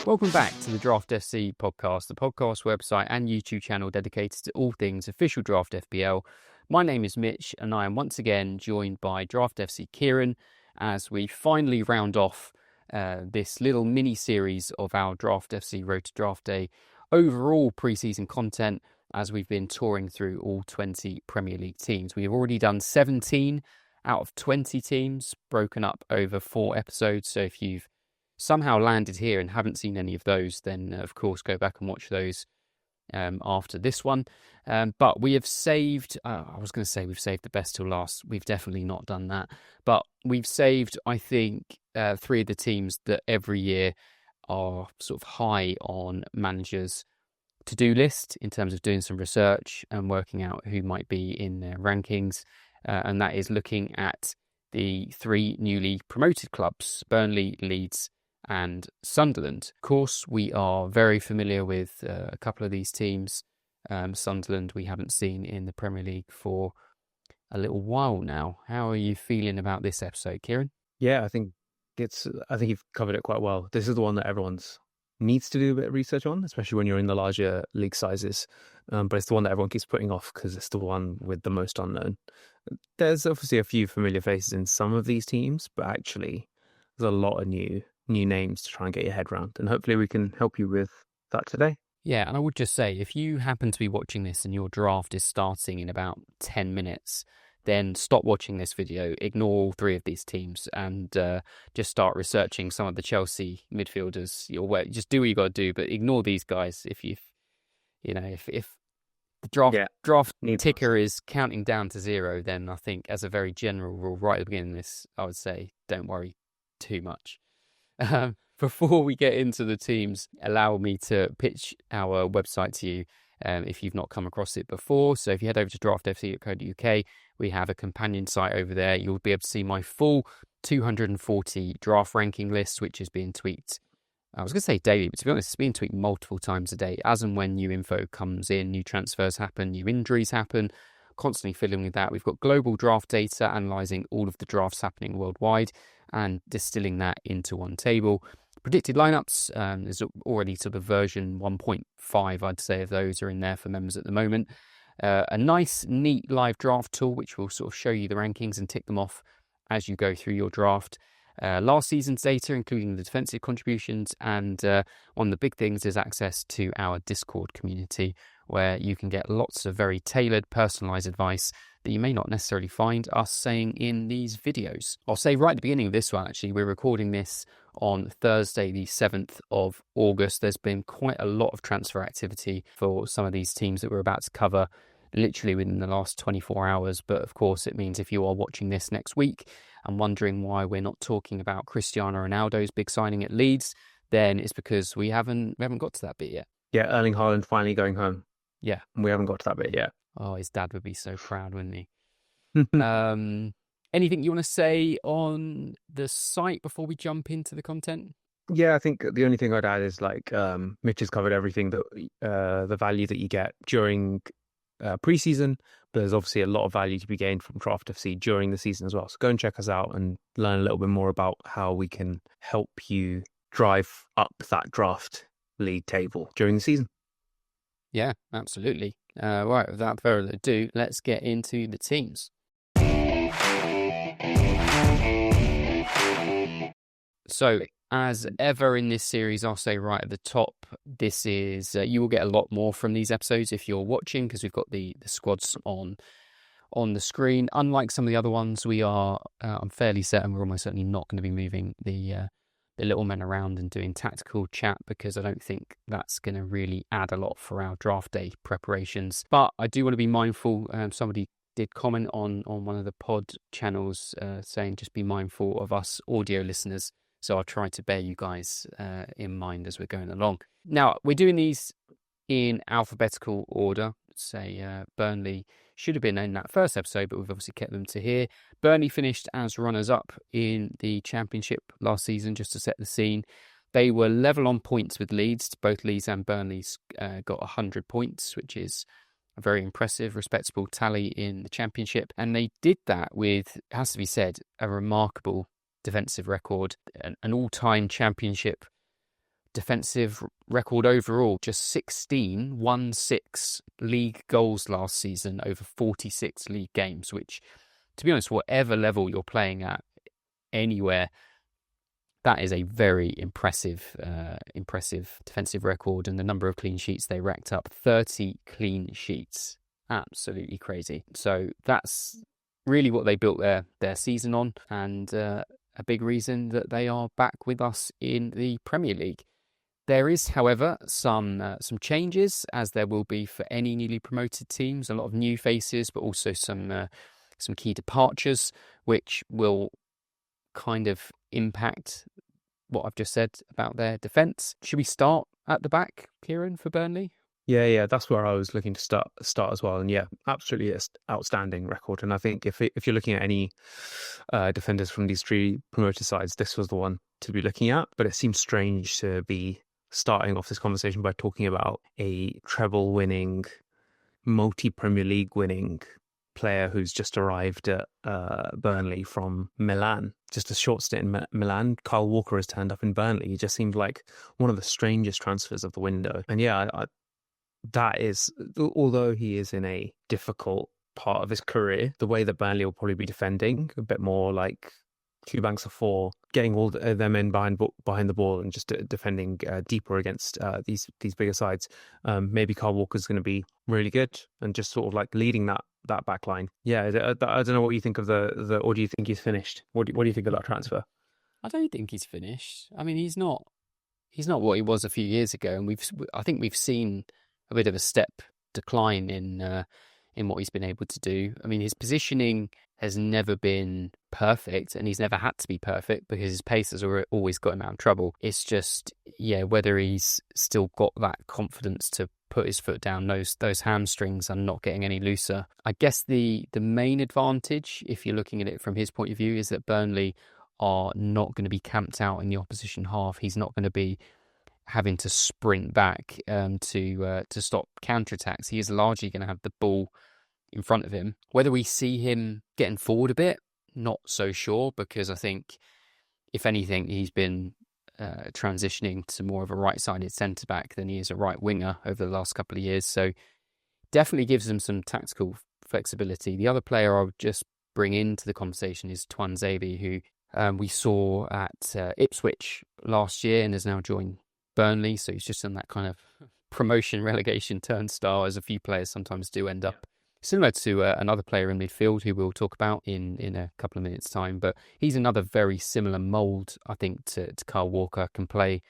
Welcome back to the Draft FC podcast, the podcast website and YouTube channel dedicated to all things official Draft FPL. My name is Mitch and I am once again joined by Draft FC Kiran as we finally round off this little mini-series of our Draft FC Road to Draft Day overall pre-season content as we've been touring through all 20 Premier League teams. We have already done 17 out of 20 teams broken up over 4 episodes, so if you've somehow landed here and haven't seen any of those, then of course go back and watch those after this one. But we have saved, I was going to say we've saved the best till last. We've definitely not done that. But we've saved, I think, 3 of the teams that every year are sort of high on managers' to-do list in terms of doing some research and working out who might be in their rankings. And that is looking at the 3 newly promoted clubs, Burnley, Leeds and Sunderland. Of course, we are very familiar with a couple of these teams. Sunderland we haven't seen in the Premier League for a little while now. How are you feeling about this episode, Kieran? Yeah, I think you've covered it quite well. This is the one that everyone's needs to do a bit of research on, especially when you're in the larger league sizes. But it's the one that everyone keeps putting off because it's the one with the most unknown. There's obviously a few familiar faces in some of these teams, but actually there's a lot of new names to try and get your head around, and hopefully we can help you with that today. Yeah, and I would just say, if you happen to be watching this and your draft is starting in about 10 minutes, then stop watching this video, ignore all 3 of these teams, and just start researching some of the Chelsea midfielders. Just do what you got to do, but ignore these guys. If the draft ticker is counting down to 0, then I think, as a very general rule, right at the beginning of this, I would say don't worry too much. Before we get into the teams, allow me to pitch our website to you if you've not come across it before. So if you head over to draftfc.co.uk, we have a companion site over there. You'll be able to see my full 240 draft ranking list, which is being tweaked. I was going to say daily, but to be honest, it's being tweaked multiple times a day. As and when new info comes in, new transfers happen, new injuries happen, constantly fiddling with that. We've got global draft data, analysing all of the drafts happening worldwide and distilling that into one table. Predicted lineups, there's already sort of version 1.5, I'd say, of those are in there for members at the moment. A nice, neat live draft tool, which will sort of show you the rankings and tick them off as you go through your draft. Last season's data, including the defensive contributions, and one of the big things is access to our Discord community, where you can get lots of very tailored, personalised advice that you may not necessarily find us saying in these videos. I'll say right at the beginning of this one, actually, we're recording this on Thursday, the 7th of August. There's been quite a lot of transfer activity for some of these teams that we're about to cover literally within the last 24 hours. But of course, it means if you are watching this next week and wondering why we're not talking about Cristiano Ronaldo's big signing at Leeds, then it's because we haven't got to that bit yet. Yeah, Erling Haaland finally going home. Yeah. We haven't got to that bit yet. Oh, his dad would be so proud, wouldn't he? Anything you want to say on the site before we jump into the content? Yeah, I think the only thing I'd add is Mitch has covered everything that the value that you get during pre-season, but there's obviously a lot of value to be gained from Draft FC during the season as well. So go and check us out and learn a little bit more about how we can help you drive up that draft league table during the season. Yeah, absolutely. Right, without further ado, let's get into the teams. So, as ever in this series, I'll say right at the top, this is you will get a lot more from these episodes if you're watching, because we've got the squads on the screen. Unlike some of the other ones, we are I'm fairly certain we're almost certainly not going to be moving the little men around and doing tactical chat, because I don't think that's going to really add a lot for our draft day preparations. But I do want to be mindful. Somebody did comment on one of the pod channels saying just be mindful of us audio listeners. So I'll try to bear you guys in mind as we're going along. Now, we're doing these in alphabetical order. Say Burnley should have been in that first episode, but we've obviously kept them to here. Burnley finished as runners-up in the Championship last season, just to set the scene. They were level on points with Leeds. Both Leeds and Burnley got 100 points, which is a very impressive, respectable tally in the Championship. And they did that with, it has to be said, a remarkable defensive record, an all-time Championship defensive record overall. Just 16 1-6 league goals last season over 46 league games, which, to be honest, whatever level you're playing at anywhere, that is a very impressive defensive record. And the number of clean sheets they racked up, 30 clean sheets. Absolutely crazy. So that's really what they built their season on, and a big reason that they are back with us in the Premier League. There is, however, some changes, as there will be for any newly promoted teams. A lot of new faces, but also some key departures, which will kind of impact what I've just said about their defence. Should we start at the back, Kieran, for Burnley? Yeah, that's where I was looking to start as well. And yeah, absolutely outstanding record. And I think if you're looking at any defenders from these three promoted sides, this was the one to be looking at. But it seems strange to be starting off this conversation by talking about a treble winning, multi-Premier League winning player who's just arrived at Burnley from Milan. Just a short stint in Milan. Kyle Walker has turned up in Burnley. He just seemed like one of the strangest transfers of the window. And yeah, that is, although he is in a difficult part of his career, the way that Burnley will probably be defending, a bit more like two banks of four, getting all their men behind the ball and just defending deeper against these bigger sides. Maybe Kyle Walker's going to be really good and just sort of like leading that back line. Yeah, I don't know what you think of the or do you think he's finished? What do you think of that transfer? I don't think he's finished. I mean, he's not what he was a few years ago, and I think we've seen a bit of a step decline in what he's been able to do. I mean, his positioning has never been perfect, and he's never had to be perfect because his pace has always got him out of trouble. It's just, whether he's still got that confidence to put his foot down. Those hamstrings are not getting any looser. I guess the main advantage, if you're looking at it from his point of view, is that Burnley are not going to be camped out in the opposition half. He's not going to be having to sprint back to stop counterattacks. He is largely going to have the ball in front of him. Whether we see him getting forward a bit, not so sure, because I think, if anything, he's been transitioning to more of a right-sided centre-back than he is a right winger over the last couple of years. So definitely gives them some tactical flexibility. The other player I would just bring into the conversation is Tuanzebe, who we saw at Ipswich last year and has now joined Burnley. So he's just on that kind of promotion relegation turnstile, as a few players sometimes do end up. Similar to another player in midfield who we'll talk about in a couple of minutes' time. But he's another very similar mould, I think, to Kyle Walker. Can play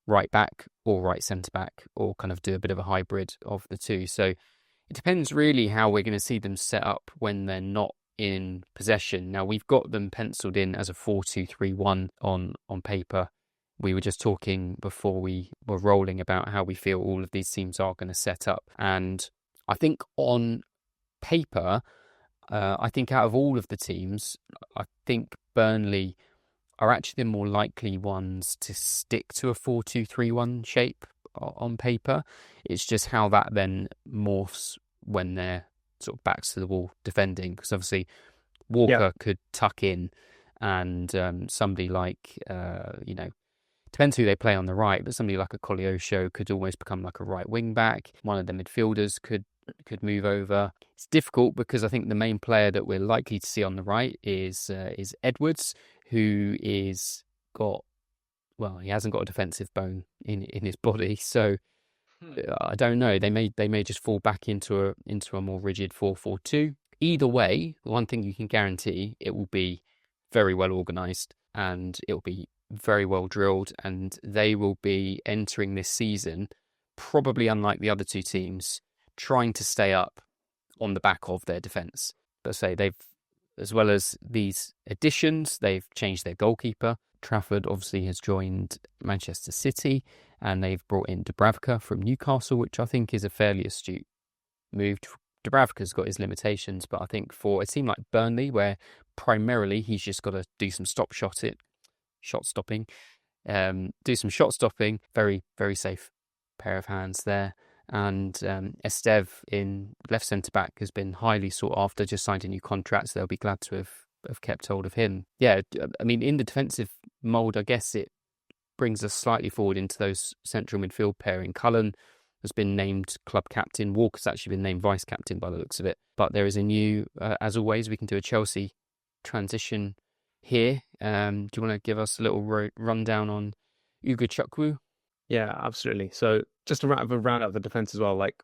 right back or right centre-back, or kind of do a bit of a hybrid of the two. So it depends really how we're going to see them set up when they're not in possession. Now, we've got them penciled in as a 4-2-3-1 on paper. We were just talking before we were rolling about how we feel all of these teams are going to set up. And I think on paper, I think out of all of the teams, I think Burnley are actually the more likely ones to stick to a 4-2-3-1 shape on paper. It's just how that then morphs when they're sort of backs to the wall defending, because obviously Walker could tuck in, and somebody like depends who they play on the right, but somebody like a Koleosho could almost become like a right wing back. One of the midfielders could move over. It's difficult because I think the main player that we're likely to see on the right is Edwards, who he hasn't got a defensive bone in his body, so I don't know. They may just fall back into a more rigid 4-4-2. Either way, one thing you can guarantee, it will be very well organised and it will be very well drilled, and they will be entering this season, probably unlike the other two teams, trying to stay up on the back of their defence. But they've, as well as these additions, they've changed their goalkeeper. Trafford obviously has joined Manchester City, and they've brought in Dubravka from Newcastle, which I think is a fairly astute move. Dubravka's got his limitations, but I think for a team like Burnley, where primarily he's just got to do some shot stopping, very, very safe pair of hands there. And Esteve in left centre-back has been highly sought after, just signed a new contract, so they'll be glad to have kept hold of him. Yeah, I mean, in the defensive mould, I guess it brings us slightly forward into those central midfield pairing. Cullen has been named club captain. Walker's actually been named vice captain by the looks of it. But there is a new, as always, we can do a Chelsea transition here. Do you want to give us a little rundown on Ugo Chukwu? Yeah, absolutely. So just to round out the defense as well, like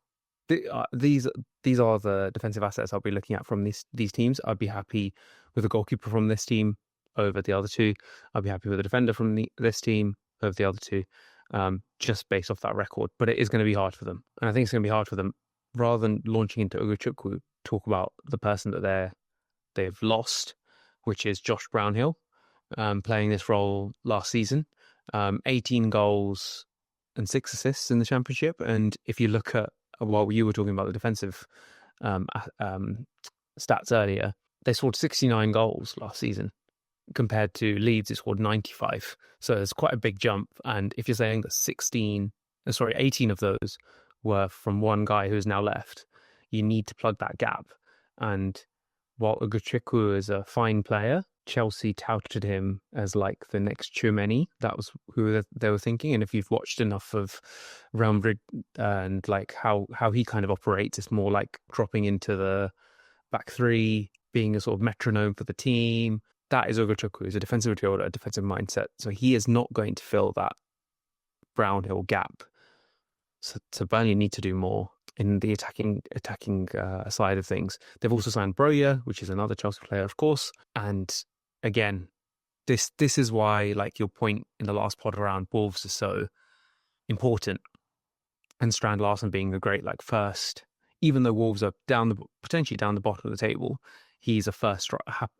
these are the defensive assets I'll be looking at from these teams. I'd be happy with a goalkeeper from this team over the other two. I'd be happy with a defender from this team over the other two, just based off that record. But it is going to be hard for them, and I think it's going to be hard for them. Rather than launching into Ugo Chukwu, talk about the person that they've lost, which is Josh Brownhill, playing this role last season. 18 goals and 6 assists in the Championship. And if you look at, while you were talking about the defensive stats earlier, they scored 69 goals last season compared to Leeds, it scored 95. So there's quite a big jump. And if you're saying that 18 of those were from one guy who's now left, you need to plug that gap. And while Ugo Chukwu is a fine player, Chelsea touted him as like the next Tchouameni. That was who they were thinking. And if you've watched enough of Real Madrid and like how he kind of operates, it's more like dropping into the back three, being a sort of metronome for the team. That is Ugo Chukwu. He's a defensive midfielder, a defensive mindset. So he is not going to fill that Brownhill gap. So Burnley need to do more in the attacking side of things. They've also signed Broja, which is another Chelsea player, of course. And again, this is why, like your point in the last pod around Wolves is so important. And Strand Larsen being a great first, even though Wolves are potentially down the bottom of the table, he's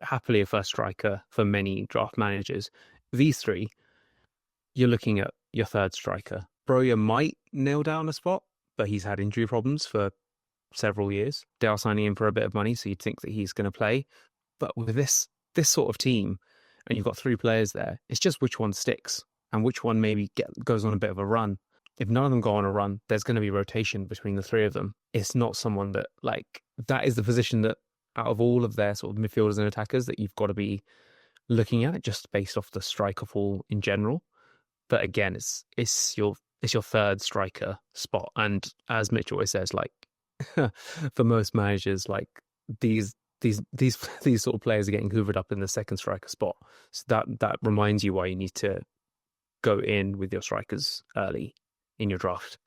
happily a first striker for many draft managers. These three, you're looking at your third striker. Broja might nail down a spot, but he's had injury problems for several years. They are signing him for a bit of money, so you'd think that he's going to play. But with this sort of team, and you've got 3 players there, it's just which one sticks and which one maybe goes on a bit of a run. If none of them go on a run, there's going to be rotation between the 3 of them. It's not someone that, that is the position that out of all of their sort of midfielders and attackers that you've got to be looking at, just based off the striker pool in general. But again, it's your third striker spot, and as Mitch always says, for most managers, these sort of players are getting hoovered up in the second striker spot. So that reminds you why you need to go in with your strikers early in your draft.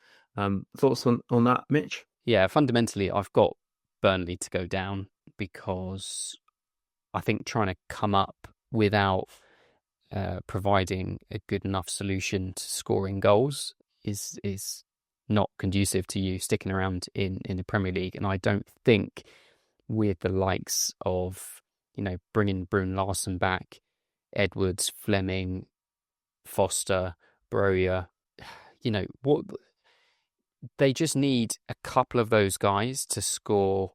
Thoughts on that, Mitch? Yeah, fundamentally, I've got Burnley to go down because I think trying to come up without providing a good enough solution to scoring goals is not conducive to you sticking around in the Premier League. And I don't think with the likes of, bringing Brun Larsen back, Edwards, Fleming, Foster, Broja, what they just need a couple of those guys to score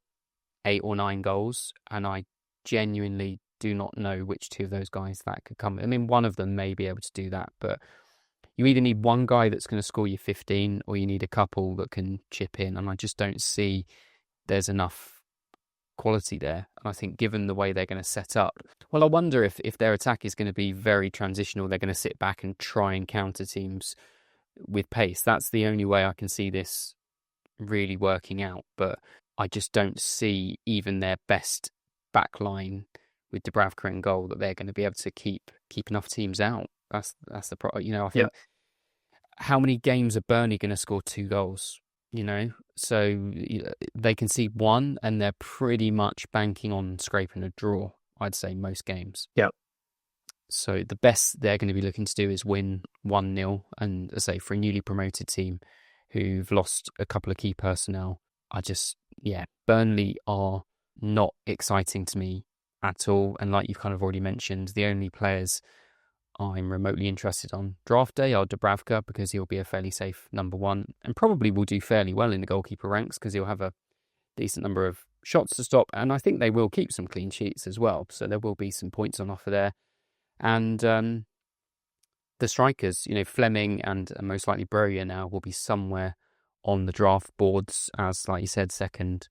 8 or 9 goals. And I genuinely do not know which 2 of those guys that could come. I mean, one of them may be able to do that, but you either need one guy that's going to score you 15 or you need a couple that can chip in. And I just don't see there's enough quality there. And I think given the way they're going to set up, well, I wonder if their attack is going to be very transitional. They're going to sit back and try and counter teams with pace. That's the only way I can see this really working out. But I just don't see even their best back line with Dubravka in goal that they're going to be able to keep enough teams out. That's the problem. I think how many games are Burnley going to score 2 goals? So they concede 1 and they're pretty much banking on scraping a draw, I'd say, most games. Yeah. So the best they're going to be looking to do is win 1-0. And as I say, for a newly promoted team who've lost a couple of key personnel, Burnley are not exciting to me at all. And like you've kind of already mentioned, the only players I'm remotely interested on draft day are Dubravka, because he'll be a fairly safe number 1 and probably will do fairly well in the goalkeeper ranks because he'll have a decent number of shots to stop. And I think they will keep some clean sheets as well. So there will be some points on offer there. And the strikers, Fleming and most likely Broja now will be somewhere on the draft boards as, like you said, second,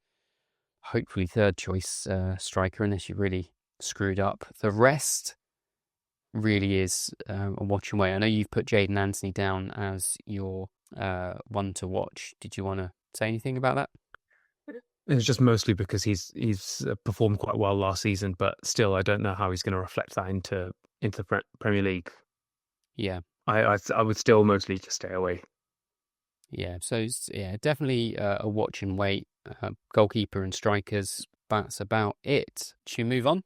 hopefully third choice striker, unless you really screwed up. The rest, really is a watch and wait. I know you've put Jaden Anthony down as your one to watch. Did you want to say anything about that? It's just mostly because he's performed quite well last season, but still, I don't know how he's going to reflect that into the Premier League. Yeah. I would still mostly just stay away. Yeah, so yeah, definitely a watch and wait. Goalkeeper and strikers, that's about it. Should we move on?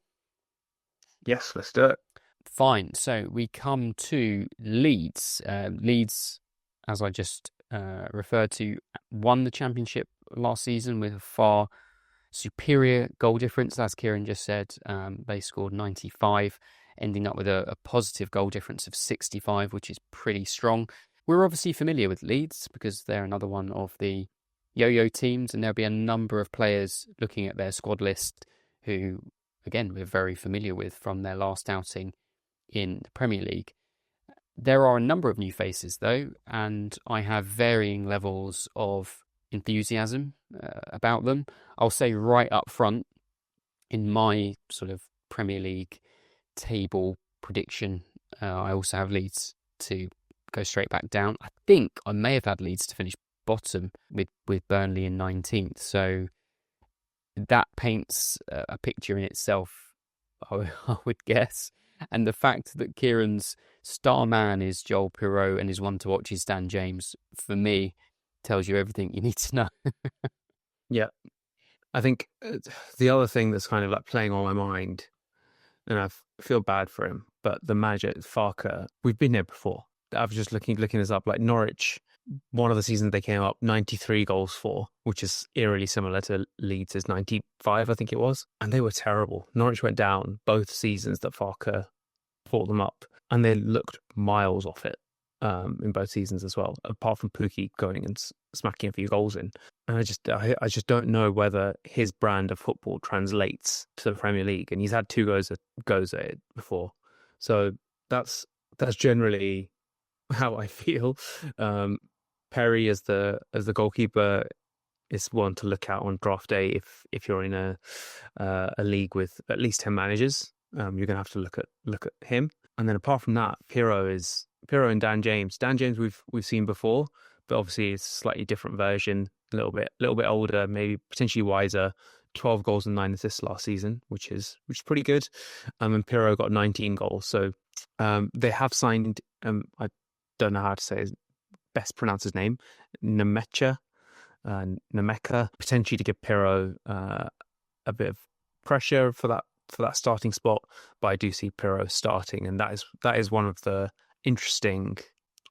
Yes, let's do it. Fine. So we come to Leeds. Leeds, as I just referred to, won the championship last season with a far superior goal difference. As Kiran just said, they scored 95, ending up with a positive goal difference of 65, which is pretty strong. We're obviously familiar with Leeds because they're another one of the yo-yo teams, and there'll be a number of players looking at their squad list who, again, we're very familiar with from their last outing in the Premier League. There are a number of new faces, though, and I have varying levels of enthusiasm about them. I'll say right up front, in my sort of Premier League table prediction, I also have Leeds to go straight back down. I think I may have had Leeds to finish bottom with Burnley in 19th. So that paints a picture in itself, I would guess. And the fact that Kieran's star man is Joel Pirot and his one to watch is Dan James, for me, tells you everything you need to know. Yeah. I think the other thing that's kind of like playing on my mind, and I feel bad for him, but the manager, Farker, we've been here before. I was just looking this up. Like Norwich, one of the seasons they came up 93 goals for, which is eerily similar to Leeds' 95, I think it was. And they were terrible. Norwich went down both seasons that Farker brought them up, and they looked miles off it in both seasons as well, apart from Pukki going and smacking a few goals in. And I just don't know whether his brand of football translates to the Premier League. And he's had two goes at it before. So that's generally how I feel. Perry as the goalkeeper is one to look at on draft day if you're in a league with at least 10 managers. You're gonna have to look at him. And then apart from that, Pirot and Dan James. Dan James we've seen before, but obviously it's a slightly different version, a little bit older, maybe potentially wiser. 12 goals and 9 assists last season, which is pretty good. And Pirot got 19 goals. So they have signed. I don't know how to say best pronounce his name, Nemeka, potentially to give Pirot a bit of pressure for that starting spot. But I do see Pirot starting, and that is one of the interesting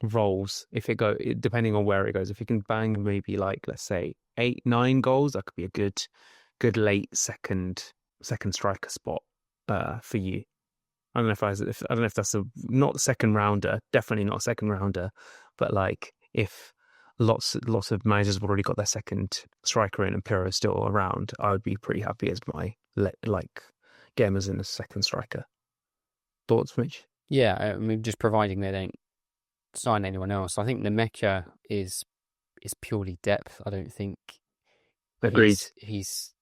roles. If it depending on where it goes, if it can bang maybe like let's say 8-9 goals, that could be a good late second striker spot for you. I don't know if that's not a second rounder, definitely not a second rounder, but like if lots of managers have already got their second striker in and Pirro is still around, I would be pretty happy as my like get him as in a second striker. Thoughts, Mitch? Yeah, I mean, just providing they don't sign anyone else. I think Nemeka is purely depth. I don't think Agreed. He's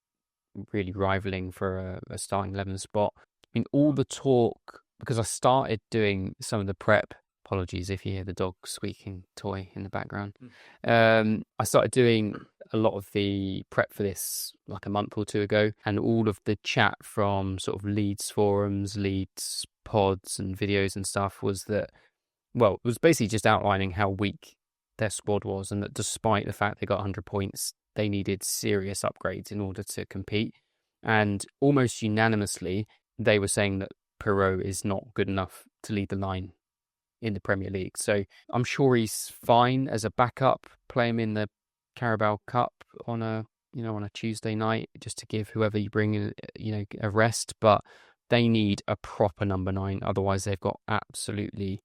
really rivaling for a starting 11 spot. I mean, all the talk, because I started doing some of the prep, apologies if you hear the dog squeaking toy in the background. I started doing a lot of the prep for this like a month or two ago, and all of the chat from sort of Leeds forums, Leeds pods and videos and stuff was that, well, it was basically just outlining how weak their squad was, and that despite the fact they got 100 points, they needed serious upgrades in order to compete. And almost unanimously, they were saying that Pirot is not good enough to lead the line in the Premier League. So I'm sure he's fine as a backup. Play him in the Carabao Cup on a Tuesday night just to give whoever you bring in, a rest. But they need a proper number 9. Otherwise, they've got absolutely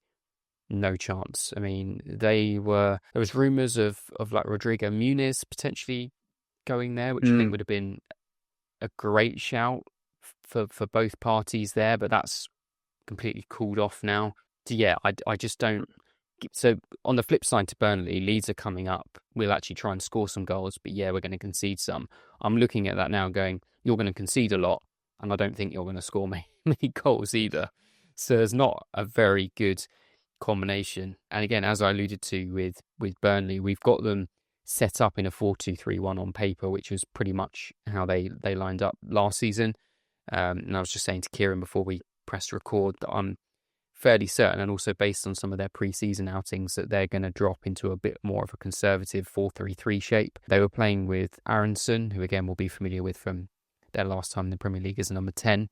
no chance. I mean, there was rumours of like Rodrigo Muniz potentially going there, which I think would have been a great shout for both parties there, but that's completely cooled off now. So yeah, I just don't. So on the flip side to Burnley, Leeds are coming up. We'll actually try and score some goals, but yeah, we're going to concede some. I'm looking at that now going, you're going to concede a lot, and I don't think you're going to score many goals either. So it's not a very good combination. And again, as I alluded to with Burnley, we've got them set up in a 4-2-3-1 on paper, which was pretty much how they lined up last season. And I was just saying to Kieran before we pressed record that I'm fairly certain, and also based on some of their pre-season outings, that they're going to drop into a bit more of a conservative 4-3-3 shape. They were playing with Aronson, who again we'll be familiar with from their last time in the Premier League as a number 10.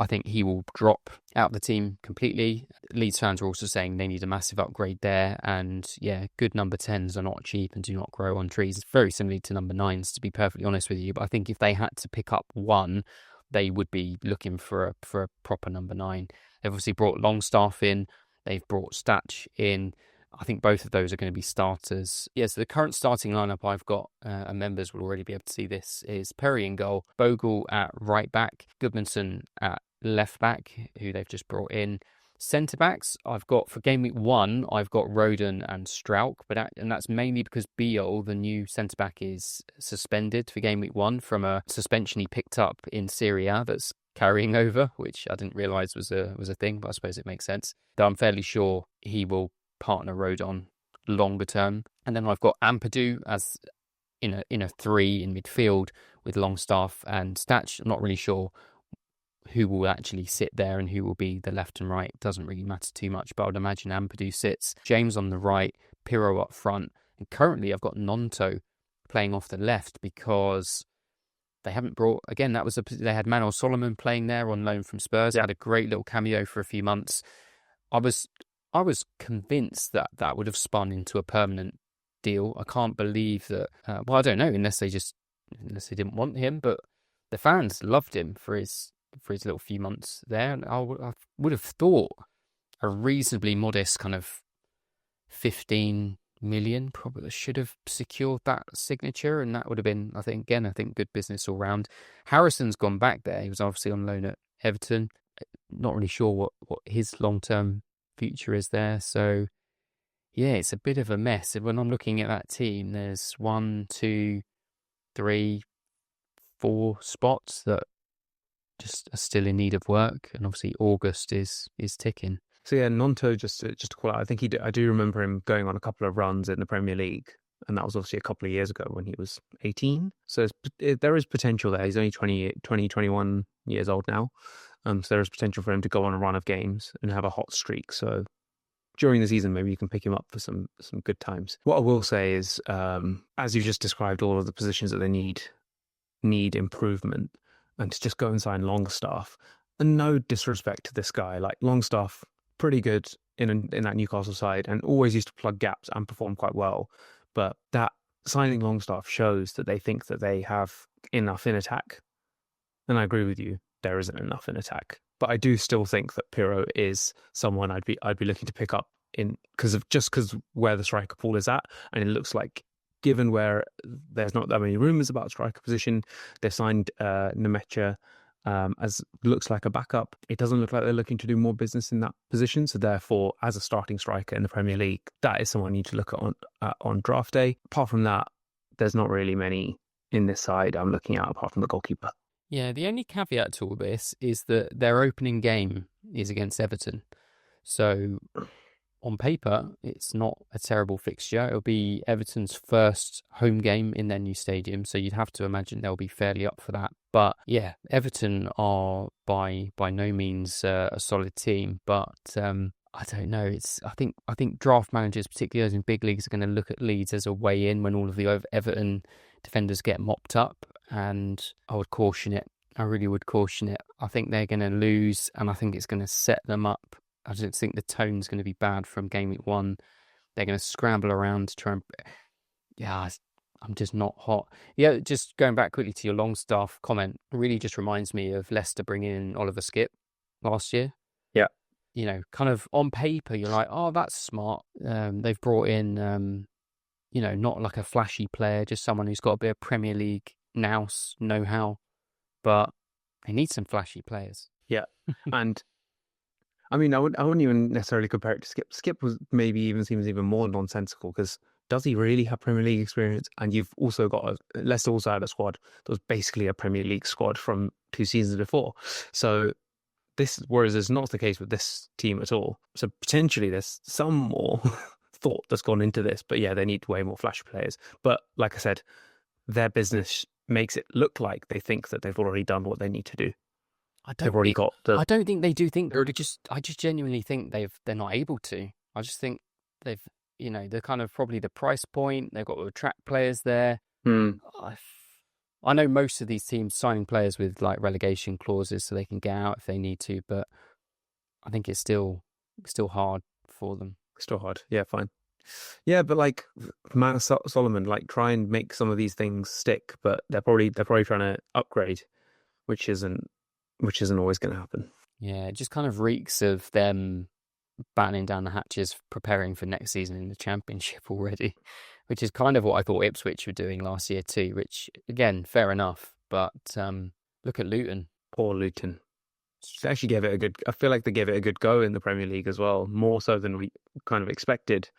I think he will drop out the team completely. Leeds fans are also saying they need a massive upgrade there. And yeah, good number 10s are not cheap and do not grow on trees. It's very similar to number 9s, to be perfectly honest with you. But I think if they had to pick up one, they would be looking for a proper number 9. They've obviously brought Longstaff in. They've brought Statch in. I think both of those are going to be starters. Yes, the current starting lineup I've got, and members will already be able to see this, is Perry in goal, Bogle at right back, Goodmanson at left back, who they've just brought in. Centre backs, I've got for game week 1, I've got Roden and Strauch, and that's mainly because Beale, the new centre back, is suspended for game week 1 from a suspension he picked up in Serie A that's carrying over, which I didn't realise was a thing, but I suppose it makes sense. Though I'm fairly sure he will partner Rodon longer term. And then I've got Ampadu as in a 3 in midfield with Longstaff and Statch. I'm not really sure who will actually sit there and who will be the left and right. It doesn't really matter too much, but I would imagine Ampadu sits. James on the right, Pirro up front. And currently I've got Nonto playing off the left because they haven't brought, again, they had Manuel Solomon playing there on loan from Spurs. They had a great little cameo for a few months. I was convinced that would have spun into a permanent deal. I can't believe that. Well, I don't know, unless they didn't want him. But the fans loved him for his little few months there. And I would have thought a reasonably modest kind of 15 million probably should have secured that signature, and that would have been, I think good business all round. Harrison's gone back there. He was obviously on loan at Everton. Not really sure what his long-term future is there. So yeah, it's a bit of a mess. When I'm looking at that team, there's 1, 2, 3, 4 spots that just are still in need of work, and obviously August is ticking. So yeah, Nonto, just to call out, I think I do remember him going on a couple of runs in the Premier League, and that was obviously a couple of years ago when he was 18. So there is potential there. He's only 21 years old now. So there is potential for him to go on a run of games and have a hot streak. So during the season, maybe you can pick him up for some good times. What I will say is, as you just described, all of the positions that they need improvement, and to just go and sign Longstaff. And no disrespect to this guy, like Longstaff, pretty good in that Newcastle side, and always used to plug gaps and perform quite well. But that signing Longstaff shows that they think that they have enough in attack. And I agree with you, there isn't enough in attack. But I do still think that Pirro is someone I'd be looking to pick up in because where the striker pool is at, and it looks like, given where there's not that many rumours about striker position, they've signed Nemecha as looks like a backup. It doesn't look like they're looking to do more business in that position. So therefore, as a starting striker in the Premier League, that is someone you need to look at on draft day. Apart from that, there's not really many in this side I'm looking at apart from the goalkeeper. Yeah, the only caveat to all this is that their opening game is against Everton. So on paper, it's not a terrible fixture. It'll be Everton's first home game in their new stadium, so you'd have to imagine they'll be fairly up for that. But yeah, Everton are by no means a solid team, but I don't know. I think draft managers, particularly those in big leagues, are going to look at Leeds as a way in when all of the Everton defenders get mopped up, and I would caution it. I really would caution it. I think they're going to lose, and I think it's going to set them up. I don't think the tone's going to be bad from game week 1. They're going to scramble around to try and... Yeah, I'm just not hot. Yeah, just going back quickly to your Longstaff comment, really just reminds me of Leicester bringing in Oliver Skipp last year. Yeah. You know, kind of on paper, you're like, oh, that's smart. They've brought in, not like a flashy player, just someone who's got a bit of Premier League know-how. But they need some flashy players. Yeah, and... I mean, I wouldn't even necessarily compare it to Skipp. Skipp seems even more nonsensical because does he really have Premier League experience? And you've also got Leicester also had a squad that was basically a Premier League squad from 2 seasons before. So Whereas it's not the case with this team at all. So potentially there's some more thought that's gone into this. But yeah, they need way more flashy players. But like I said, their business makes it look like they think that they've already done what they need to do. They've already got the. I don't think they do think they're just. I just genuinely think they're not able to. I just think they've, they're kind of probably the price point. They've got to attract players there. I know most of these teams signing players with like relegation clauses so they can get out if they need to, but I think it's still hard for them. Still hard. Yeah, fine. Yeah, but like Matt Solomon, like try and make some of these things stick, but they're probably trying to upgrade, which isn't always going to happen. Yeah, it just kind of reeks of them battening down the hatches, preparing for next season in the Championship already, which is kind of what I thought Ipswich were doing last year too, which, again, fair enough. But look at Luton. Poor Luton. They actually gave it a good... I feel like they gave it a good go in the Premier League as well, more so than we kind of expected.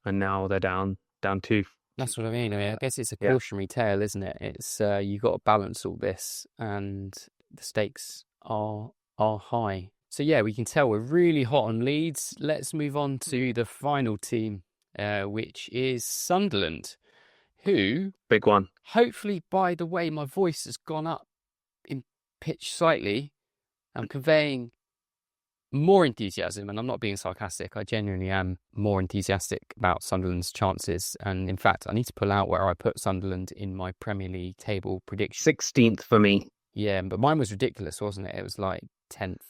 And now they're down 2. That's what I mean. I guess it's a cautionary tale, isn't it? It's you've got to balance all this, and the stakes are high. So yeah, we can tell we're really hot on Leeds. Let's move on to the final team, which is Sunderland, who... Big one. Hopefully, by the way, my voice has gone up in pitch slightly. I'm conveying more enthusiasm, and I'm not being sarcastic. I genuinely am more enthusiastic about Sunderland's chances. And in fact, I need to pull out where I put Sunderland in my Premier League table prediction. 16th for me. Yeah, but mine was ridiculous, wasn't it? It was like 10th.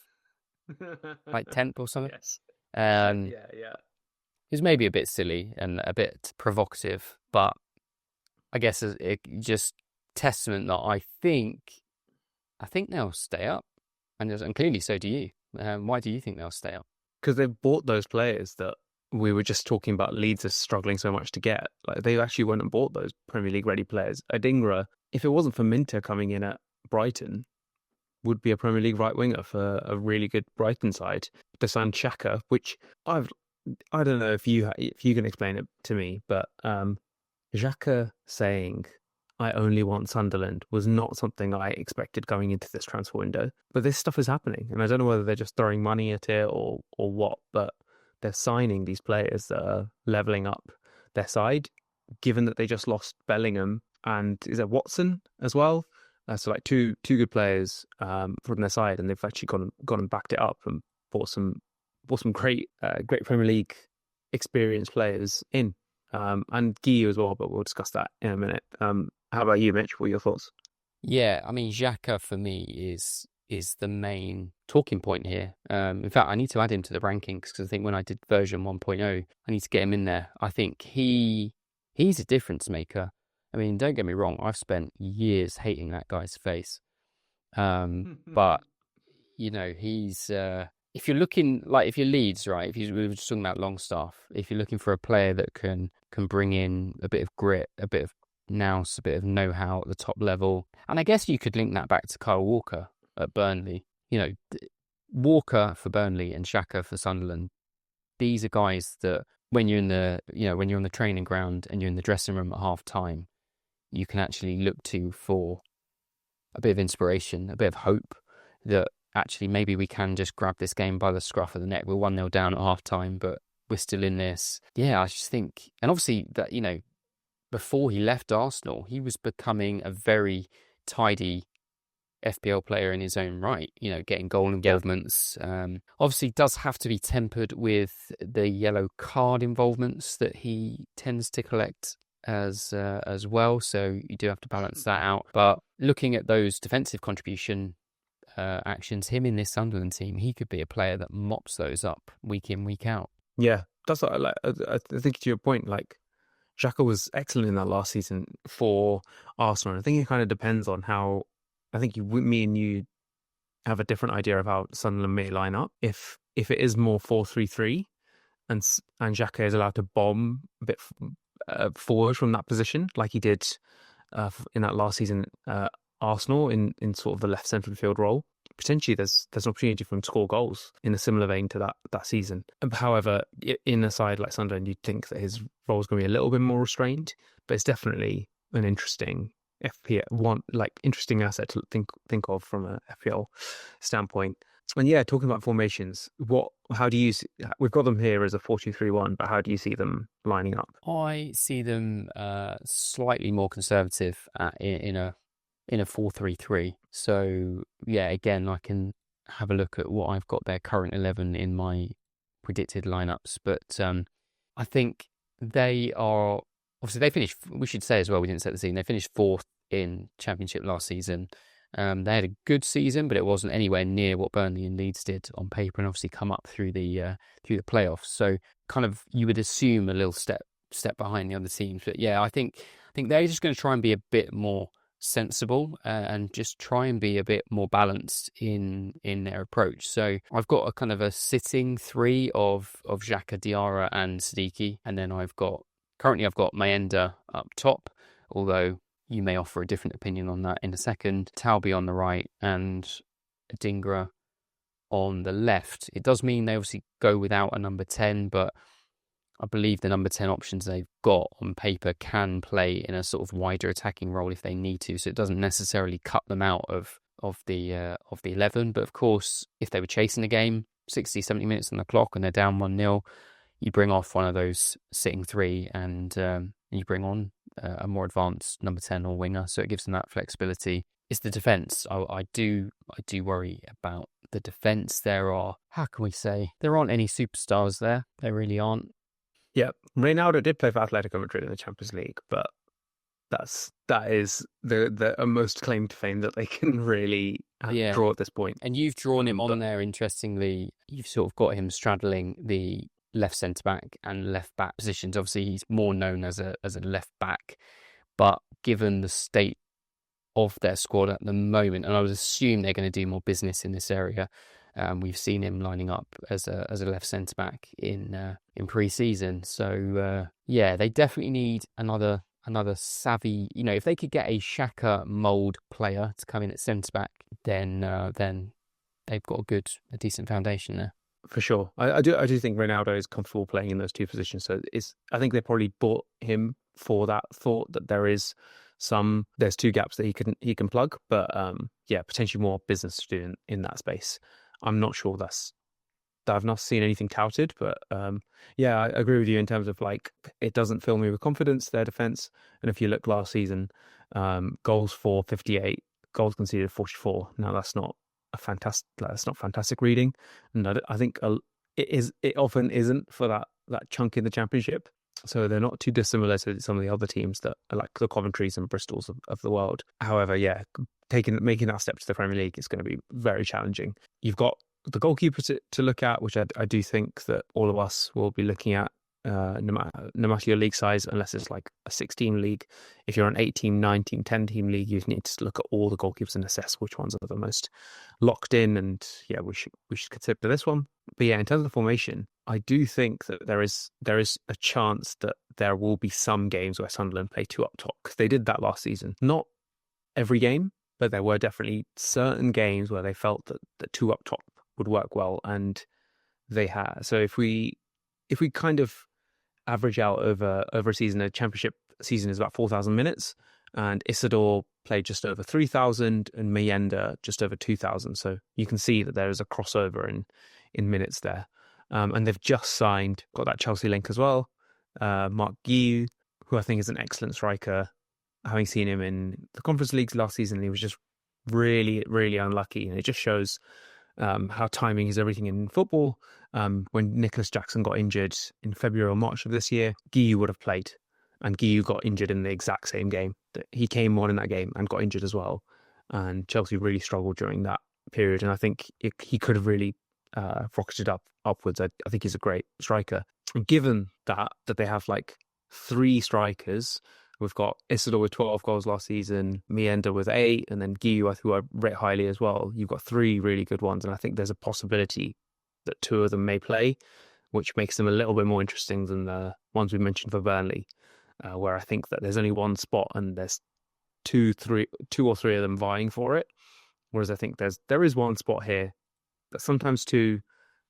Like 10th or something. Yes. Yeah. It was maybe a bit silly and a bit provocative, but I guess it just testament that I think they'll stay up, and clearly so do you. Why do you think they'll stay up? Because they've bought those players that we were just talking about. Leeds are struggling so much to get. Like they actually went and bought those Premier League ready players. Adingra, if it wasn't for Minter coming in at Brighton, would be a Premier League right winger for a really good Brighton side. They signed Xhaka, which I don't know if you can explain it to me, but Xhaka saying I only want Sunderland was not something I expected going into this transfer window. But this stuff is happening, and I don't know whether they're just throwing money at it or what, but they're signing these players that are levelling up their side, given that they just lost Bellingham and is it Watson as well? So like two good players from their side, and they've actually gone and backed it up and bought some great Premier League experienced players in, and Guy as well. But we'll discuss that in a minute. How about you, Mitch? What are your thoughts? Yeah, I mean, Xhaka for me is the main talking point here. In fact, I need to add him to the rankings because I think when I did version 1.0, I need to get him in there. I think he's a difference maker. I mean, don't get me wrong, I've spent years hating that guy's face. But, he's... if you're looking, like, if you're Leeds, right, we were just talking about Longstaff, if you're looking for a player that can bring in a bit of grit, a bit of nous, a bit of know-how at the top level, and I guess you could link that back to Kyle Walker at Burnley. Walker for Burnley and Xhaka for Sunderland. These are guys that when you're in when you're on the training ground and you're in the dressing room at half time, you can actually look to for a bit of inspiration, a bit of hope that actually maybe we can just grab this game by the scruff of the neck. We're 1-0 down at half time, but we're still in this. Yeah, I just think, and obviously that, before he left Arsenal, he was becoming a very tidy FPL player in his own right, getting goal involvements. Obviously does have to be tempered with the yellow card involvements that he tends to collect as well. So you do have to balance that out. But looking at those defensive contribution actions, him in this Sunderland team, he could be a player that mops those up week in, week out. Yeah, that's what I like. I think to your point, like Xhaka was excellent in that last season for Arsenal. I think it kind of depends on how. I think me and you have a different idea of how Sunderland may line up. If it is more 4-3-3, and Xhaka is allowed to bomb a bit forward from that position, like he did in that last season, Arsenal in sort of the left central field role. Potentially, there's an opportunity for him to score goals in a similar vein to that season. However, in a side like Sunderland, you'd think that his role is going to be a little bit more restrained, but it's definitely an interesting FPL interesting asset to think of from a FPL standpoint. And yeah, talking about formations, how do you see, we've got them here as a 4-2-3-1, but how do you see them lining up? I see them slightly more conservative in a 4-3-3. So yeah, again, I can have a look at what I've got their current 11 in my predicted lineups. But I think they are obviously they finished. We should say as well, we didn't set the scene. They finished fourth in Championship last season. They had a good season, but it wasn't anywhere near what Burnley and Leeds did on paper, and obviously come up through the playoffs. So kind of you would assume a little step behind the other teams. But yeah, I think they're just going to try and be a bit more sensible and just try and be a bit more balanced in their approach. So I've got a kind of a sitting three of Xhaka, Diarra and Siddiqui, and then I've got Mayenda up top, although you may offer a different opinion on that in a second. Talby on the right and Dingra on the left. It does mean they obviously go without a number 10, but I believe the number 10 options they've got on paper can play in a sort of wider attacking role if they need to. So it doesn't necessarily cut them out of the 11. But of course, if they were chasing a game, 60, 70 minutes on the clock and they're down 1-0, you bring off one of those sitting three and you bring on a more advanced number 10 or winger. So it gives them that flexibility. It's the defence. I do worry about the defence. There aren't any superstars there. There really aren't. Yeah, Ronaldo did play for Atletico Madrid in the Champions League, but that is the most claim to fame that they can really draw at this point. And you've drawn him on there, interestingly. You've sort of got him straddling the left centre back and left back positions. Obviously, he's more known as a left back, but given the state of their squad at the moment, and I would assume they're going to do more business in this area. We've seen him lining up as a left centre back in pre-season. So yeah, they definitely need another savvy. You know, if they could get a Xhaka mould player to come in at centre back, then they've got a decent foundation there. For sure, I do think Ronaldo is comfortable playing in those two positions. So I think they probably bought him for that thought that there's two gaps that he can plug, but yeah, potentially more business to do in that space. I'm not sure I've not seen anything touted, but yeah, I agree with you in terms of like it doesn't fill me with confidence, their defense. And if you look last season, goals for 58, goals conceded 44. Now that's not fantastic reading, and I think it often isn't for that chunk in the Championship. So they're not too dissimilar to some of the other teams that are like the Coventries and Bristols of the world. However, yeah, making that step to the Premier League is going to be very challenging. You've got the goalkeeper to look at, which I do think that all of us will be looking at, no matter your league size, unless it's like a 16 league. If you're an 8-team, 9-team, 10-team league, you need to look at all the goalkeepers and assess which ones are the most locked in. And yeah, we should consider this one. But yeah, in terms of formation, I do think that there is a chance that there will be some games where Sunderland play two up top. They did that last season. Not every game, but there were definitely certain games where they felt that two up top would work well, and they had. So if we kind of average out over a season, a Championship season is about 4,000 minutes, and Isidore played just over 3,000 and Mayenda just over 2,000. So you can see that there is a crossover in minutes there. And they've just got that Chelsea link as well. Mark Guiu, who I think is an excellent striker. Having seen him in the Conference Leagues last season, he was just really, really unlucky. And it just shows how timing is everything in football. When Nicholas Jackson got injured in February or March of this year, Guiu would have played. And Guiu got injured in the exact same game. He came on in that game and got injured as well. And Chelsea really struggled during that period. And I think he could have really rocketed upwards. I think he's a great striker. And given that they have like three strikers, we've got Isidore with 12 goals last season, Mayenda with 8, and then Guiu, who I rate highly as well. You've got three really good ones, and I think there's a possibility that two of them may play, which makes them a little bit more interesting than the ones we mentioned for Burnley, where I think that there's only one spot and there's two or three of them vying for it. Whereas I think there is one spot here, but sometimes two,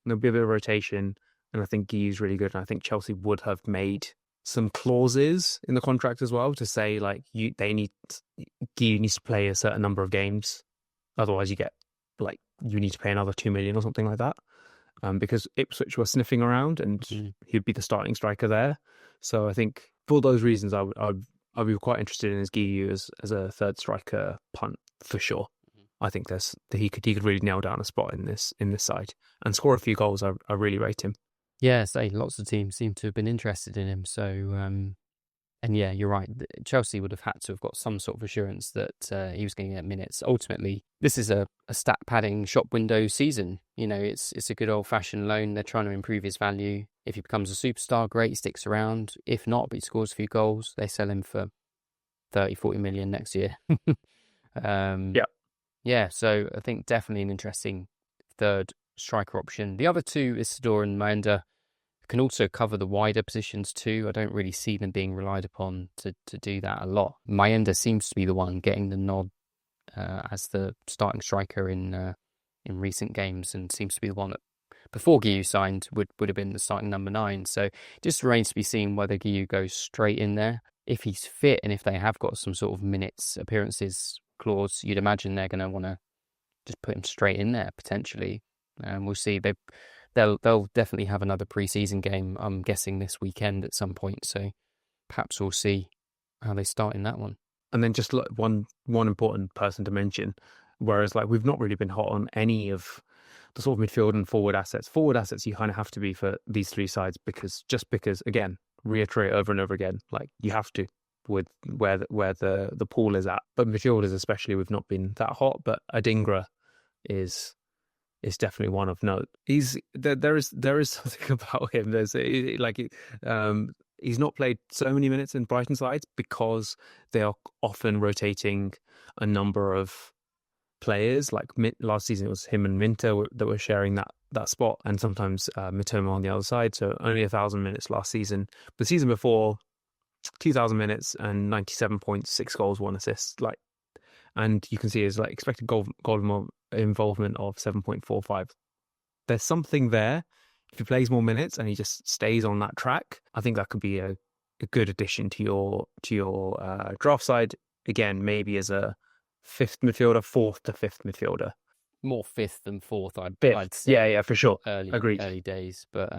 and there'll be a bit of rotation, and I think Guiu's really good, and I think Chelsea would have made some clauses in the contract as well to say like Guiu needs to play a certain number of games, otherwise you get like you need to pay another 2 million or something like that, because Ipswich were sniffing around and he'd be the starting striker there. So I think for those reasons, I'd be quite interested in his Guiu as a third striker punt for sure. I think he could really nail down a spot in this side and score a few goals. I really rate him. Yeah, lots of teams seem to have been interested in him. So, and yeah, you're right. Chelsea would have had to have got some sort of assurance that he was going to get minutes. Ultimately, this is a stat padding shop window season. You know, it's a good old fashioned loan. They're trying to improve his value. If he becomes a superstar, great, he sticks around. If not, but he scores a few goals, they sell him for 30, 40 million next year. Yeah, so I think definitely an interesting third striker option. The other two, Isidore and Maenda, can also cover the wider positions too. I don't really see them being relied upon to do that a lot. Maenda seems to be the one getting the nod as the starting striker in recent games, and seems to be the one that, before Guiu signed, would have been the starting number 9. So just remains to be seen whether Guiu goes straight in there. If he's fit and if they have got some sort of minutes, appearances clause, you'd imagine they're going to want to just put him straight in there potentially. And we'll see. They'll definitely have another pre-season game, I'm guessing, this weekend at some point. So perhaps we'll see how they start in that one. And then just one important person to mention, whereas like we've not really been hot on any of the sort of midfield and forward assets. Forward assets you kind of have to be for these three sides because again, reiterate over and over again, like you have to with where the pool is at. But midfielders especially, we've not been that hot. But Adingra is definitely one of note. There is something about him. He's not played so many minutes in Brighton sides because they are often rotating a number of players. Like last season, it was him and Minter that were sharing that spot, and sometimes Mitoma on the other side. So only 1,000 minutes last season. The season before, 2,000 minutes and 97 points, 6 goals, 1 assist. And you can see his expected goal involvement of 7.45. There's something there. If he plays more minutes and he just stays on that track, I think that could be a good addition to your draft side. Again, maybe as a 4th to 5th midfielder. More 5th than 4th, I'd say. Yeah, for sure. Agreed. Early days, but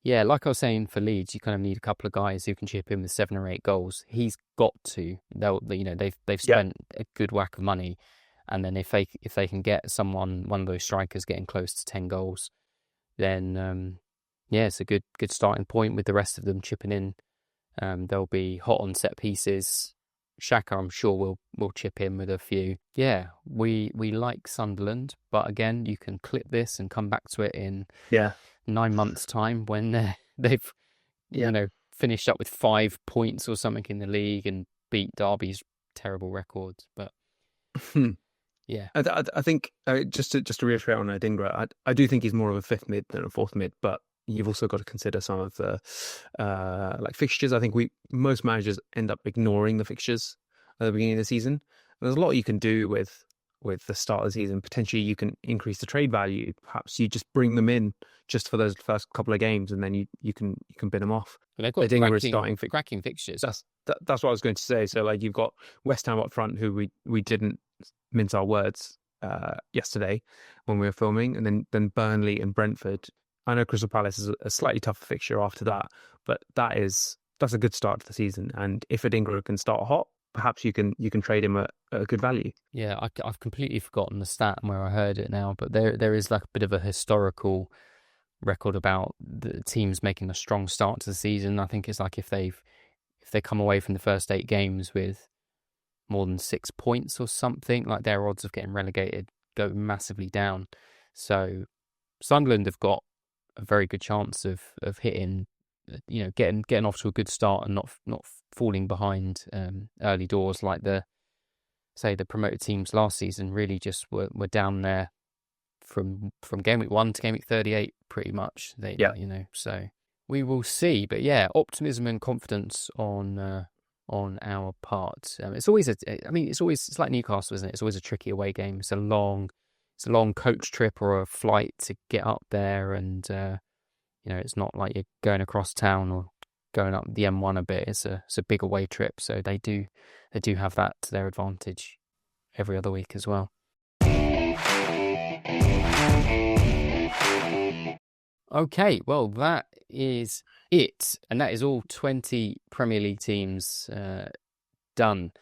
yeah, like I was saying, for Leeds, you kind of need a couple of guys who can chip in with 7 or 8 goals. He's got to. They've spent a good whack of money, and then if they can get one of those strikers getting close to 10 goals, then it's a good starting point with the rest of them chipping in. They'll be hot on set pieces. Xhaka, I'm sure, will chip in with a few. Yeah, we like Sunderland, but again, you can clip this and come back to it in 9 months' time when they've finished up with 5 points or something in the league and beat Derby's terrible records. But yeah, I think just to reiterate on Adingra, I do think he's more of a 5th mid than a 4th mid, but you've also got to consider some of the fixtures. I think most managers end up ignoring the fixtures at the beginning of the season. And there's a lot you can do with the start of the season. Potentially you can increase the trade value. Perhaps you just bring them in just for those first couple of games, and then you can bin them off. But they've got cracking fixtures. That's what I was going to say. So you've got West Ham up front, who we didn't mince our words yesterday when we were filming, and then Burnley and Brentford. I know Crystal Palace is a slightly tougher fixture after that, but that's a good start to the season. And if Adingra can start hot, perhaps you can trade him at a good value. Yeah, I've completely forgotten the stat and where I heard it now, but there is a bit of a historical record about the teams making a strong start to the season. I think it's if they come away from the first 8 games with more than 6 points or something, their odds of getting relegated go massively down. So Sunderland have got a very good chance of hitting, getting off to a good start and not falling behind early doors like the promoted teams last season. Really just were down there from game week 1 to game week 38 pretty much. So we will see. But yeah, optimism and confidence on our part. It's like Newcastle, isn't it? It's always a tricky away game. It's a long coach trip or a flight to get up there, and it's not like you're going across town or going up the M1 a bit. It's a big away trip, so they do have that to their advantage every other week as well. Okay, well, that is it. And that is all 20 Premier League teams done.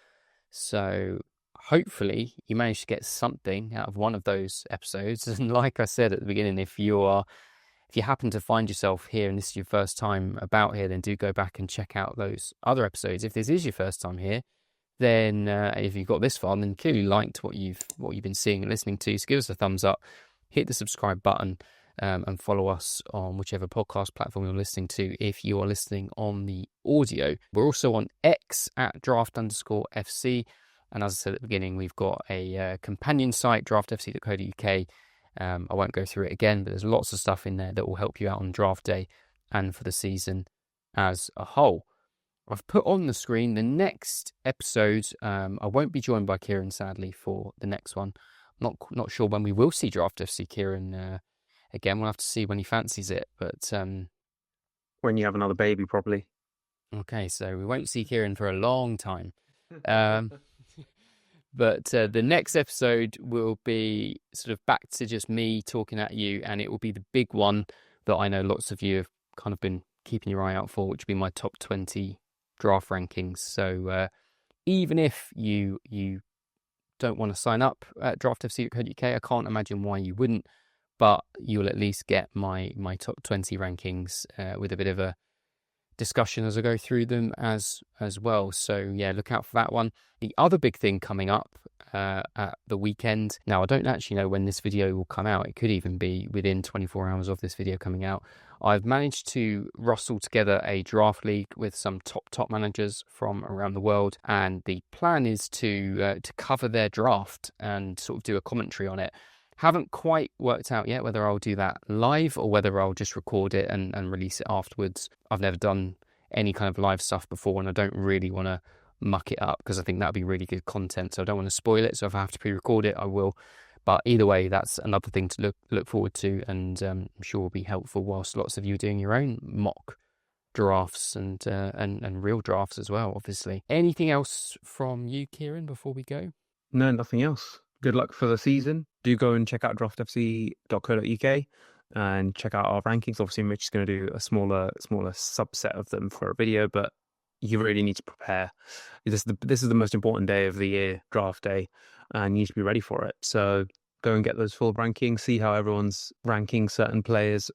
So hopefully you managed to get something out of one of those episodes. And like I said at the beginning, if you happen to find yourself here and this is your first time about here, then do go back and check out those other episodes. If this is your first time here, then if you've got this far, then clearly liked what you've been seeing and listening to. So give us a thumbs up, hit the subscribe button, and follow us on whichever podcast platform you're listening to if you are listening on the audio. We're also on X at draft_FC. And as I said at the beginning, we've got a companion site, draftfc.co.uk. I won't go through it again, but there's lots of stuff in there that will help you out on draft day and for the season as a whole. I've put on the screen the next episode. I won't be joined by Kiran, sadly, for the next one. Not sure when we will see Draft FC Kiran again. We'll have to see when he fancies it. But When you have another baby, probably. Okay, so we won't see Kiran for a long time. But the next episode will be sort of back to just me talking at you, and it will be the big one that I know lots of you have kind of been keeping your eye out for, which will be my top 20 draft rankings. So even if you don't want to sign up at draftfc.co.uk, I can't imagine why you wouldn't, but you'll at least get my top 20 rankings with a bit of a discussion as I go through them as well. So yeah, look out for that one. The other big thing coming up at the weekend, now I don't actually know when this video will come out. It could even be within 24 hours of this video coming out. I've managed to rustle together a draft league with some top managers from around the world, and the plan is to cover their draft and sort of do a commentary on it. Haven't quite worked out yet whether I'll do that live or whether I'll just record it and release it afterwards. I've never done any kind of live stuff before, and I don't really want to muck it up because I think that'd be really good content. So I don't want to spoil it. So if I have to pre-record it, I will. But either way, that's another thing to look forward to, and I'm sure will be helpful whilst lots of you are doing your own mock drafts and real drafts as well, obviously. Anything else from you, Kiran, before we go? No, nothing else. Good luck for the season. Do go and check out draftfc.co.uk and check out our rankings. Obviously, Mitch is going to do a smaller subset of them for a video, but you really need to prepare. This is the most important day of the year, draft day, and you need to be ready for it. So go and get those full rankings, see how everyone's ranking certain players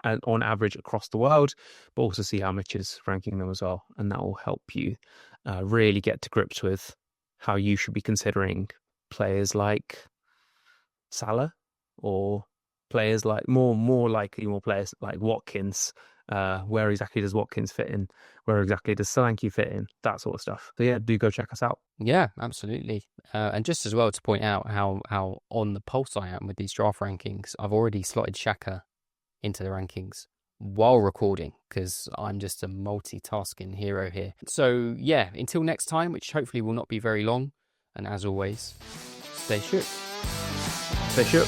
on average across the world, but also see how Mitch is ranking them as well. And that will help you really get to grips with how you should be considering players like Salah, or players like more likely players like Watkins. Where exactly does Watkins fit in? Where exactly does Solanke fit in? That sort of stuff. So yeah, do go check us out. Yeah, absolutely. And just as well to point out how on the pulse I am with these draft rankings, I've already slotted Xhaka into the rankings while recording because I'm just a multitasking hero here. So yeah, until next time, which hopefully will not be very long. And as always, stay shook. Stay shook.